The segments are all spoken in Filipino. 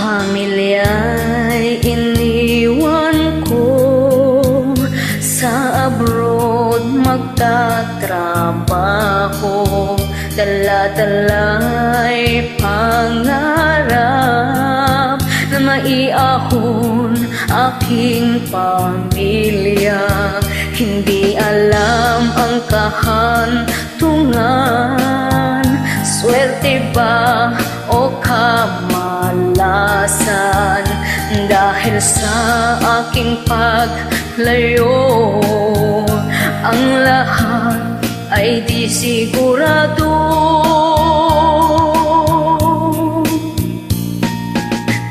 Pamilya'y iniwan ko sa abroad magtatrabaho. Dala-dala'y pangarap na maiahon aking pamilya. Hindi alam ang kahantungan, swerte ba o kamalasan? Dahil sa aking paglayo, ang lahat ay di sigurado.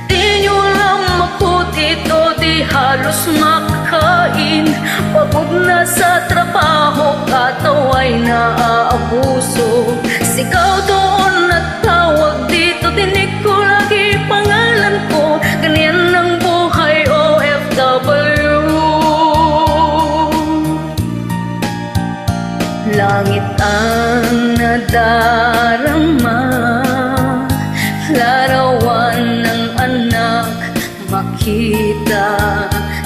Di nyo lang maputi to, di halos makain. Pagod na sa trabaho, kataway na aabuso. Sigaw doon at tawag dito, dinig ko lagi pangalan ko. Ganyan ang buhay OFW. Langit ang nadarama, larawan ng anak makita.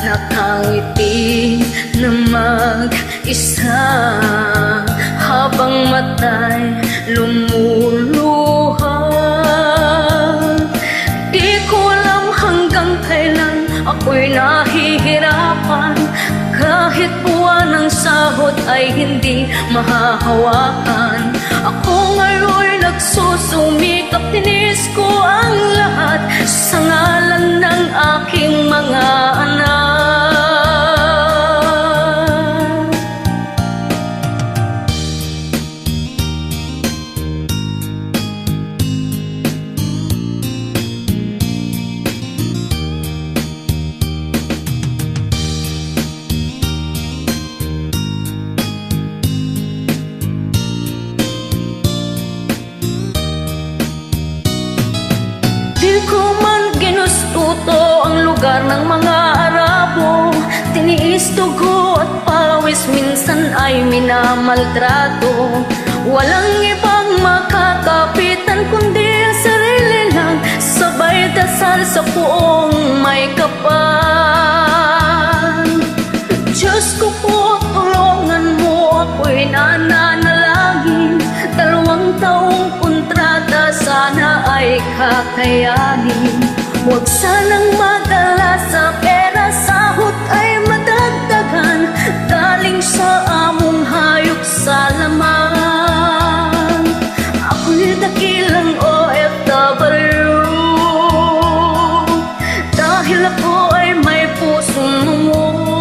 Nakangiti na mag-isa habang mata'y lumuluha. Di ko alam hanggang kailan ako'y nahihirapan. Kahit buwan ng sahod ay hindi mahahawakan. Ako ngayon'y nagsusumikap, tinis ko ang lahat sa ngalan ng aking mga anak. Di ko man ginustuto ang lugar ng mga Arabo. Tiniis dugo at pawis, minsan ay minamaltrato. Walang ibang makakapitan kundi ang sarili lang. Sabay dasal sa puong may kapal. Diyos ko po, tulungan mo ako'y nananalangin. 2 taong kontrata sana ay kakayanin. Huwag sanang madala sa pera, sahod ay madagdagan. Galing sa among hayop sa laman. Ako'y dakilang OFW, dahil ako ay may pusong lumuha.